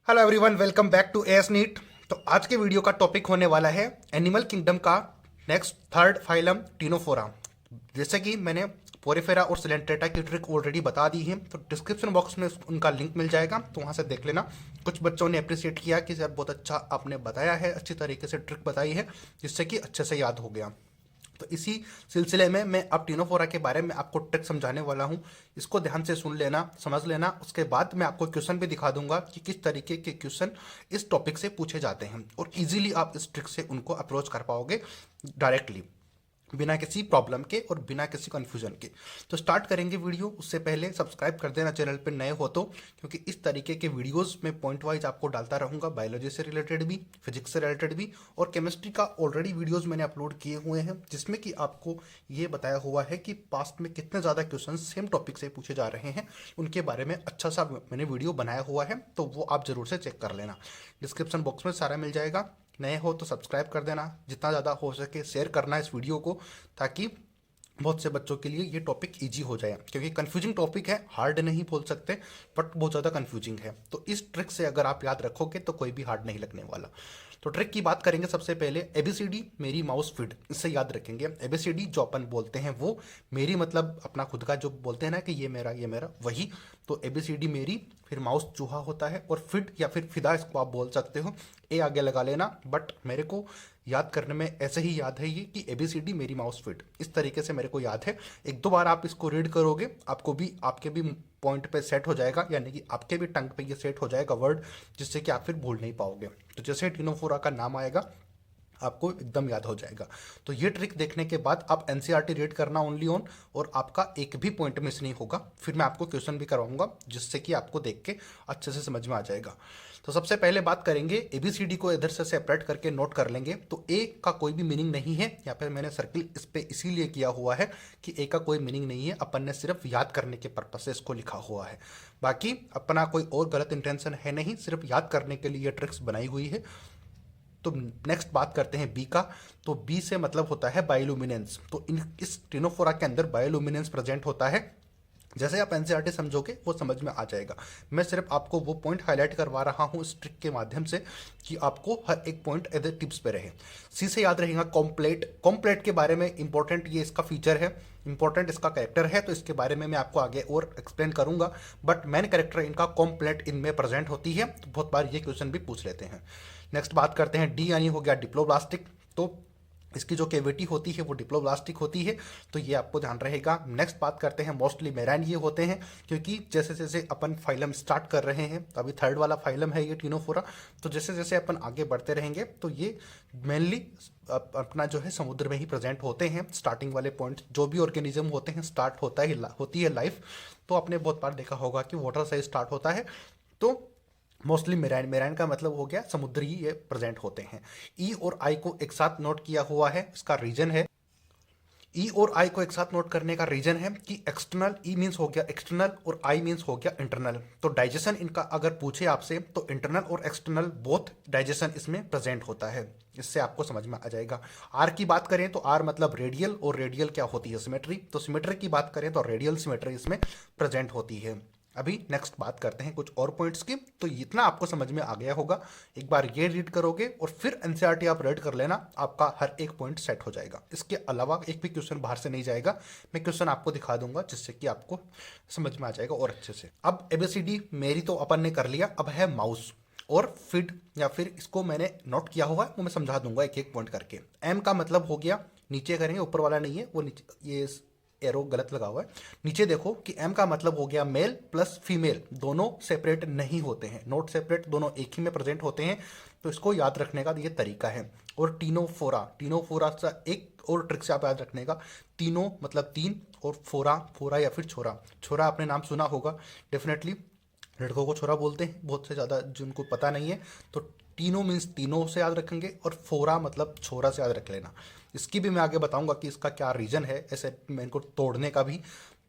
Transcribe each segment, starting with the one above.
Hello everyone, welcome back to S NEET. तो आज के वीडियो का टॉपिक होने वाला है एनिमल किंगडम का नेक्स्ट थर्ड फाइलम टीनोफोरा। जैसे कि मैंने पोरिफेरा और सिलेंट्रेटा की ट्रिक ऑलरेडी बता दी है, तो डिस्क्रिप्शन बॉक्स में उनका लिंक मिल जाएगा, तो वहाँ से देख लेना। कुछ बच्चों ने अप्रिशिएट किया कि सर बहुत अच्छा आपने बताया है, अच्छी तरीके से ट्रिक बताई है, जिससे कि अच्छे से याद हो गया। तो इसी सिलसिले में मैं अब टीनोफोरा के बारे में आपको ट्रिक समझाने वाला हूँ। इसको ध्यान से सुन लेना, समझ लेना। उसके बाद मैं आपको क्वेश्चन भी दिखा दूंगा कि किस तरीके के क्वेश्चन इस टॉपिक से पूछे जाते हैं, और इजीली आप इस ट्रिक से उनको अप्रोच कर पाओगे डायरेक्टली, बिना किसी प्रॉब्लम के और बिना किसी कंफ्यूजन के। तो स्टार्ट करेंगे वीडियो। उससे पहले सब्सक्राइब कर देना चैनल पर नए हो तो, क्योंकि इस तरीके के वीडियोस में पॉइंट वाइज आपको डालता रहूंगा, बायोलॉजी से रिलेटेड भी, फिजिक्स से रिलेटेड भी, और केमिस्ट्री का ऑलरेडी वीडियोस मैंने अपलोड किए हुए हैं, जिसमें कि आपको ये बताया हुआ है कि पास्ट में कितने ज़्यादा क्वेश्चन सेम टॉपिक से पूछे जा रहे हैं। उनके बारे में अच्छा सा मैंने वीडियो बनाया हुआ है, तो वो आप ज़रूर से चेक कर लेना। डिस्क्रिप्शन बॉक्स में सारा मिल जाएगा। नए हो तो सब्सक्राइब कर देना, जितना ज़्यादा हो सके शेयर करना इस वीडियो को, ताकि बहुत से बच्चों के लिए ये टॉपिक इजी हो जाए, क्योंकि कंफ्यूजिंग टॉपिक है, हार्ड नहीं बोल सकते, बट बहुत ज़्यादा कंफ्यूजिंग है। तो इस ट्रिक से अगर आप याद रखोगे तो कोई भी हार्ड नहीं लगने वाला। तो ट्रिक की बात करेंगे। सबसे पहले एबीसीडी मेरी माउस फीड, इससे याद रखेंगे। एबीसीडी जो अपन बोलते हैं वो, मेरी मतलब अपना खुद का जो बोलते हैं ना कि ये मेरा वही। तो एबीसीडी मेरी, फिर माउस चूहा होता है, और फिड या फिर फिदा इसको आप बोल सकते हो, ए आगे लगा लेना। बट मेरे को याद करने में ऐसे ही याद है ये कि एबीसीडी मेरी माउस फिट, इस तरीके से मेरे को याद है। एक दो बार आप इसको रीड करोगे, आपको भी आपके भी पॉइंट पे सेट हो जाएगा, यानी कि आपके भी टंग पे ये सेट हो जाएगा वर्ड, जिससे कि आप फिर भूल नहीं पाओगे। तो जैसे टीनोफोरा का नाम आएगा आपको एकदम याद हो जाएगा। तो ये ट्रिक देखने के बाद आप एनसीईआरटी रीड करना ओनली ऑन, और आपका एक भी पॉइंट मिस नहीं होगा। फिर मैं आपको क्वेश्चन भी करवाऊंगा, जिससे कि आपको देख के अच्छे से समझ में आ जाएगा। तो सबसे पहले बात करेंगे, एबीसीडी को इधर से सेपरेट करके नोट कर लेंगे। तो ए का कोई भी मीनिंग नहीं है, यहाँ पे मैंने सर्किल इस पे इसीलिए किया हुआ है कि ए का कोई मीनिंग नहीं है, अपन ने सिर्फ याद करने के पर्पज से इसको लिखा हुआ है। बाकी अपना कोई और गलत इंटेंशन है नहीं, सिर्फ याद करने के लिए ट्रिक्स बनाई हुई है। तो नेक्स्ट बात करते हैं बी का। तो बी से मतलब होता है बायोलुमिनेंस। तो इस टिनोफोरा के अंदर बायोलुमिनेंस प्रेजेंट होता है। जैसे आप एनसीईआरटी समझोगे वो समझ में आ जाएगा। मैं सिर्फ आपको वो पॉइंट हाईलाइट करवा रहा हूँ इस ट्रिक के माध्यम से, कि आपको हर एक पॉइंट एज टिप्स पे रहे। सी से याद रहेगा कॉम्प्लेट। कॉम्प्लेट के बारे में इंपॉर्टेंट ये इसका फीचर है, इंपॉर्टेंट इसका कैरेक्टर है, तो इसके बारे में मैं आपको आगे और एक्सप्लेन करूंगा। बट मेन कैरेक्टर इनका कॉम्प्लेट इनमें प्रेजेंट होती है, तो बहुत बार ये क्वेश्चन भी पूछ लेते हैं। नेक्स्ट बात करते हैं डी, यानी हो गया डिप्लोब्लास्टिक। तो इसकी जो केविटी होती है वो डिप्लोब्लास्टिक होती है, तो ये आपको ध्यान रहेगा। नेक्स्ट बात करते हैं मोस्टली मेराइन ये होते हैं, क्योंकि जैसे जैसे अपन फाइलम स्टार्ट कर रहे हैं, अभी थर्ड वाला फाइलम है ये टीनोफोरा, तो जैसे जैसे अपन आगे बढ़ते रहेंगे तो ये मेनली अपना जो है समुद्र में ही प्रेजेंट होते हैं। स्टार्टिंग वाले पॉइंट जो भी ऑर्गेनिज्म होते हैं स्टार्ट होती है लाइफ, तो आपने बहुत बार देखा होगा कि वाटर से स्टार्ट होता है। तो मोस्टली मेराइन, मेराइन का मतलब हो गया समुद्री ये प्रेजेंट होते हैं। ई और आई को एक साथ नोट किया हुआ है, इसका रीजन है, ई और आई को एक साथ नोट करने का रीजन है कि एक्सटर्नल, ई मीन्स हो गया एक्सटर्नल और आई मीन्स हो गया इंटरनल। तो डाइजेशन इनका अगर पूछे आपसे, तो इंटरनल और एक्सटर्नल बोथ डाइजेशन इसमें प्रेजेंट होता है, इससे आपको समझ में आ जाएगा। आर की बात करें तो आर मतलब रेडियल, और रेडियल क्या होती है सिमेट्री। तो सिमेट्री की बात करें तो रेडियल सिमेट्री इसमें प्रेजेंट होती है। अभी नेक्स्ट बात करते हैं कुछ और पॉइंट्स की। तो इतना आपको समझ में आ गया होगा, एक बार ये रीड करोगे और फिर एनसीईआरटी आप रीड कर लेना, आपका हर एक पॉइंट सेट हो जाएगा। इसके अलावा एक भी क्वेश्चन बाहर से नहीं जाएगा, मैं क्वेश्चन आपको दिखा दूंगा, जिससे कि आपको समझ में आ जाएगा और अच्छे से। अब एबीसीडी मेरी तो अपन ने कर लिया, अब है माउस और फिड, या फिर इसको मैंने नोट किया हुआ है वो मैं समझा दूंगा एक एक पॉइंट करके। एम का मतलब हो गया, नीचे करेंगे, ऊपर वाला नहीं है वो, नीचे ये एरो गलत लगा हुआ है। नीचे देखो कि एम का मतलब हो गया मेल प्लस फीमेल, दोनों सेपरेट नहीं होते हैं, नॉट सेपरेट, दोनों एक ही में प्रेजेंट होते हैं। तो इसको याद रखने का ये तरीका है। और टीनोफोरा, टीनोफोरा सा एक और ट्रिक से आप याद रखने का, तीनों मतलब तीन, और फोरा, फोरा या फिर छोरा। छोरा आपने नाम सुना होगा डेफिनेटली, लड़कों को छोरा बोलते हैं बहुत से ज़्यादा जिनको पता नहीं है। तो तीनों मीन्स तीनों से याद रखेंगे, और फोरा मतलब छोरा से याद रख लेना। इसकी भी मैं आगे बताऊंगा कि इसका क्या रीजन है ऐसे मैं इनको तोड़ने का भी।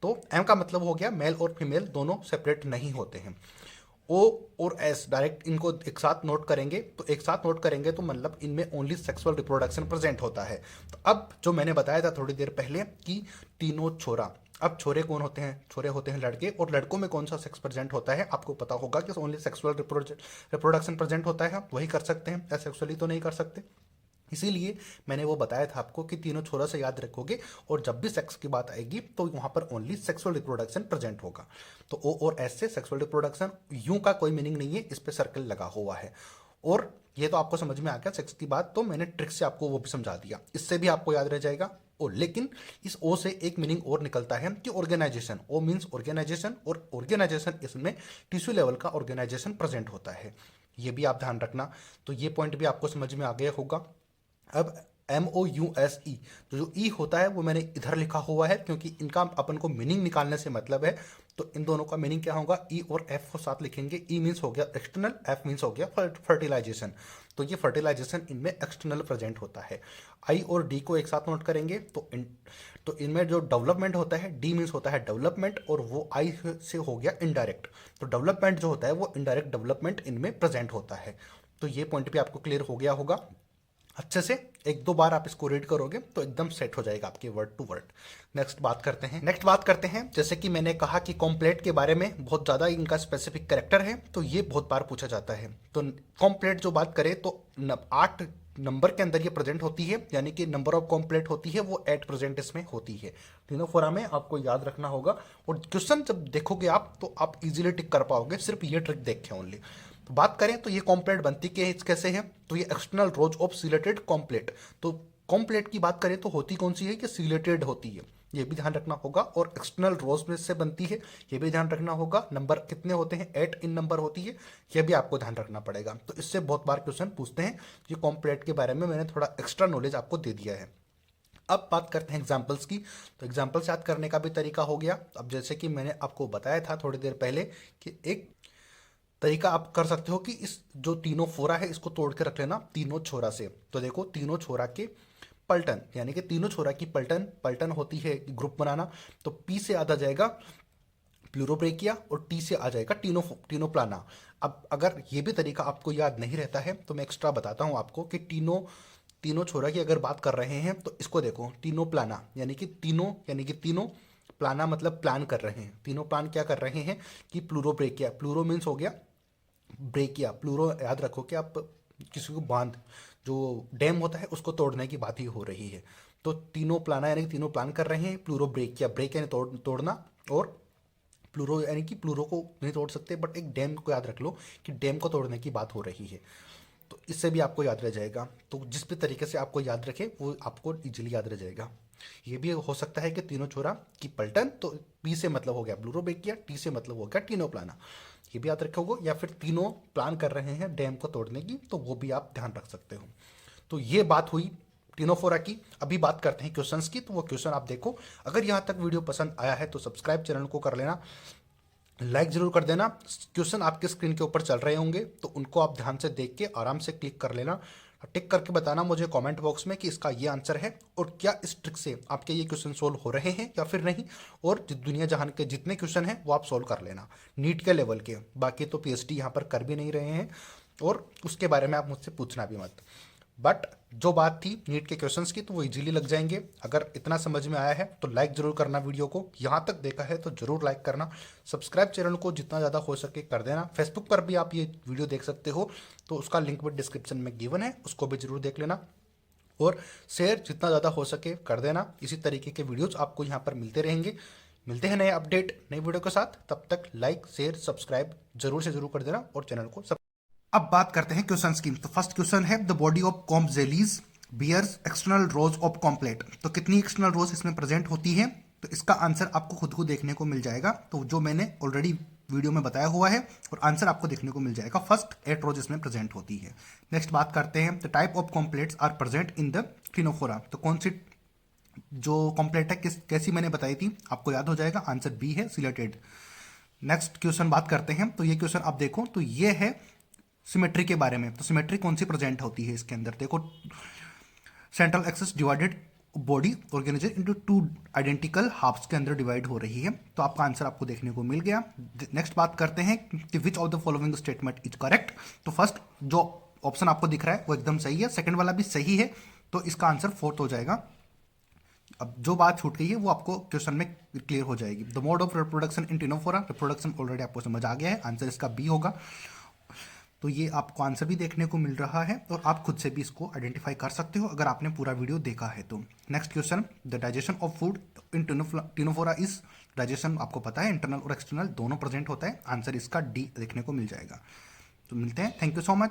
तो एम का मतलब हो गया मेल और फीमेल दोनों सेपरेट नहीं होते हैं। ओ और एस डायरेक्ट इनको एक साथ नोट करेंगे, तो एक साथ नोट करेंगे तो मतलब इनमें ओनली सेक्सुअल रिप्रोडक्शन प्रेजेंट होता है। तो अब जो मैंने बताया था थोड़ी देर पहले कि तीनों छोरा, अब छोरे कौन होते हैं? छोरे होते हैं लड़के, और लड़कों में कौन सा सेक्स प्रेजेंट होता है आपको पता होगा कि ओनली सेक्सुअल रिप्रोडक्शन प्रेजेंट होता है, वही कर सकते हैं, एसेक्सुअली तो नहीं कर सकते। इसीलिए मैंने वो बताया था आपको कि तीनों छोरा से याद रखोगे, और जब भी सेक्स की बात आएगी तो वहां पर ओनली सेक्सुअल रिप्रोडक्शन प्रेजेंट होगा। तो ओ और एस से सेक्सुअल रिप्रोडक्शन, यूं का कोई मीनिंग नहीं है, इस पे सर्कल लगा हुआ है। और ये तो आपको समझ में आ गया सेक्स की बात, तो मैंने ट्रिक से आपको वो भी समझा दिया, इससे भी आपको याद रह जाएगा। और लेकिन इस ओ से एक मीनिंग और निकलता है कि ऑर्गेनाइजेशन। ओ मीन्स ऑर्गेनाइजेशन, और ऑर्गेनाइजेशन इसमें टिश्यू लेवल का ऑर्गेनाइजेशन प्रेजेंट होता है, ये भी आप ध्यान रखना। तो ये पॉइंट भी आपको समझ में आ गया होगा। अब MOUSE, जो ई होता है वो मैंने इधर लिखा हुआ है क्योंकि इनका अपन को मीनिंग निकालने से मतलब है। तो इन दोनों का मीनिंग क्या होगा? ई और एफ को साथ लिखेंगे। ई मीन्स हो गया एक्सटर्नल, एफ मीन्स हो गया फर्टिलाइजेशन। तो ये फर्टिलाइजेशन इनमें एक्सटर्नल प्रेजेंट होता है। आई और डी को एक साथ नोट करेंगे तो इनमें जो डेवलपमेंट होता है, डी मीन्स होता है डेवलपमेंट, और वो आई से हो गया इनडायरेक्ट। तो डेवलपमेंट जो होता है वो इनडायरेक्ट डेवलपमेंट इनमें प्रेजेंट होता है। तो ये पॉइंट भी आपको क्लियर हो गया होगा अच्छे से। एक दो बार आप इसको रीड करोगे तो एकदम सेट हो जाएगा आपके वर्ड टू वर्ड। नेक्स्ट बात करते हैं जैसे कि मैंने कहा कि कॉम्प्लेट के बारे में बहुत ज़्यादा इनका स्पेसिफिक कैरेक्टर है, तो ये बहुत बार पूछा जाता है। तो कॉम्प्लेट जो बात करें तो 8 नंबर के अंदर ये प्रेजेंट होती है, यानी कि नंबर ऑफ कॉम्प्लेट होती है वो 8 प्रेजेंट इसमें होती है। तीनों फोरा में आपको याद रखना होगा, और क्वेश्चन जब देखोगे आप तो आप इजीली टिक कर पाओगे सिर्फ ये ट्रिक देख के ओनली। तो बात करें तो ये कॉम्प्लेट बनती कैसे है? तो ये external rows of chelated complete. तो कॉम्प्लेट की बात करें तो होती कौन सी है कि सिलेटेड होती है, ये भी ध्यान रखना होगा। और एक्सटर्नल रोज में से बनती है, ये भी ध्यान रखना होगा। नंबर कितने होते हैं? 8 इन नंबर होती है, ये भी आपको ध्यान रखना पड़ेगा। तो इससे बहुत बार क्वेश्चन पूछते हैं। ये कॉम्प्लेट के बारे में मैंने थोड़ा एक्स्ट्रा नॉलेज आपको दे दिया है। अब बात करते हैं एग्जाम्पल्स की। तो एग्जाम्पल्स याद करने का भी तरीका हो गया। अब जैसे कि मैंने आपको बताया था थोड़ी देर पहले कि एक तरीका आप कर सकते हो कि इस जो तीनों फोरा है इसको तोड़ के रख लेना तीनों छोरा से। तो देखो तीनों छोरा के पलटन, यानी कि तीनों छोरा की पलटन होती है ग्रुप बनाना। तो पी से आ जाएगा प्लूरोब्रेकिया, और टी से आ जाएगा टीनो प्लाना। अब अगर ये भी तरीका आपको याद नहीं रहता है तो मैं एक्स्ट्रा बताता हूँ आपको कि तीनों छोरा की अगर बात कर रहे हैं तो इसको देखो टीनो प्लाना, यानी कि तीनों प्लाना मतलब प्लान कर रहे हैं। तीनों प्लान क्या कर रहे हैं कि प्लूरोब्रेकिया, प्लूरो मीन्स हो गया ब्रेकिया, प्लूरो याद रखो कि आप किसी को बांध, जो डैम होता है उसको तोड़ने की बात ही हो रही है। तो तीनों प्लाना यानी कि तीनों प्लान कर रहे हैं। प्लूरो ब्रेकिया, ब्रेक यानी तोड़ना, और प्लूरो यानी कि प्लूरो को नहीं तोड़ सकते, बट एक डैम को याद रख लो कि डैम को तोड़ने की बात हो रही है। तो इससे भी आपको याद रह जाएगा। तो जिस भी तरीके से आपको याद रखे वो आपको इजीली याद रह जाएगा। ये भी हो सकता है कि तीनों छोरा की पलटन, तो पी से मतलब हो गया ब्लूरोबेकिया, टी से मतलब हो गया टीनो प्लाना, ये भी याद रखोगे। या फिर तीनों प्लान कर रहे हैं डैम को तोड़ने की, तो वो भी आप ध्यान रख सकते हो। तो ये बात हुई टीनोफोरा की। अभी बात करते हैं क्वेश्चंस की। तो वो क्वेश्चन आप देखो। अगर यहाँ तक वीडियो पसंद आया है तो सब्सक्राइब चैनल को कर लेना, लाइक जरूर कर देना। क्वेश्चन आपके स्क्रीन के ऊपर चल रहे होंगे तो उनको आप ध्यान से देख के आराम से क्लिक कर लेना। टिक करके बताना मुझे कमेंट बॉक्स में कि इसका ये आंसर है, और क्या इस ट्रिक से आपके ये क्वेश्चन सोल्व हो रहे हैं या फिर नहीं। और दुनिया जहान के जितने क्वेश्चन हैं वो आप सोल्व कर लेना नीट के लेवल के। बाकी तो PhD यहाँ पर कर भी नहीं रहे हैं, और उसके बारे में आप मुझसे पूछना भी मत। बट जो बात थी नीट के क्वेश्चंस की तो वो इजीली लग जाएंगे। अगर इतना समझ में आया है तो लाइक जरूर करना वीडियो को, यहाँ तक देखा है तो जरूर लाइक करना। सब्सक्राइब चैनल को जितना ज़्यादा हो सके कर देना। फेसबुक पर भी आप ये वीडियो देख सकते हो, तो उसका लिंक भी डिस्क्रिप्शन में गिवन है, उसको भी जरूर देख लेना। और शेयर जितना ज़्यादा हो सके कर देना। इसी तरीके के वीडियोज़ आपको यहाँ पर मिलते रहेंगे। मिलते हैं नए अपडेट नई वीडियो के साथ, तब तक लाइक शेयर सब्सक्राइब जरूर से जरूर कर देना, और चैनल को अब बात करते हैं क्वेश्चन की। तो फर्स्ट क्वेश्चन है the body of comb jellies bears external rows of comb plate. तो कितनी एक्सटर्नल रोज इसमें प्रेजेंट होती है? तो इसका आंसर आपको खुद को देखने को मिल जाएगा। तो जो मैंने ऑलरेडी वीडियो में बताया हुआ है, और आंसर आपको देखने को मिल जाएगा। फर्स्ट 8 रोज इसमें प्रेजेंट होती है। नेक्स्ट बात करते हैं the type of comb plates are present in the Ctenophora. तो कौन सी जो कॉम्प्लेट है कैसी मैंने बताई थी आपको याद हो जाएगा। आंसर बी है सिलेटेड। नेक्स्ट क्वेश्चन बात करते हैं। तो ये क्वेश्चन आप देखो, तो ये है सिमेट्री के बारे में। तो सिमेट्री कौन सी प्रेजेंट होती है इसके अंदर? देखो central axis divided body organise into 2 identical halves के अंदर डिवाइड हो रही है। तो आपका आंसर आपको देखने को मिल गया। नेक्स्ट बात करते हैं कि which of the following statement is correct. तो फर्स्ट जो ऑप्शन आपको दिख रहा है वो एकदम सही है, सेकंड वाला भी सही है, तो इसका आंसर फोर्थ हो जाएगा। अब जो बात छूट गई है वो आपको क्वेश्चन में क्लियर हो जाएगी। The mode of reproduction in Ctenophora, reproduction already आपको समझ आ गया है, आंसर इसका बी होगा। तो ये आपको आंसर भी देखने को मिल रहा है और आप खुद से भी इसको आइडेंटिफाई कर सकते हो अगर आपने पूरा वीडियो देखा है तो। Next question, the digestion of food in Ctenophora is, digestion आपको पता है इंटरनल और एक्सटर्नल दोनों प्रेजेंट होता है, आंसर इसका डी देखने को मिल जाएगा। तो मिलते हैं, थैंक यू सो मच।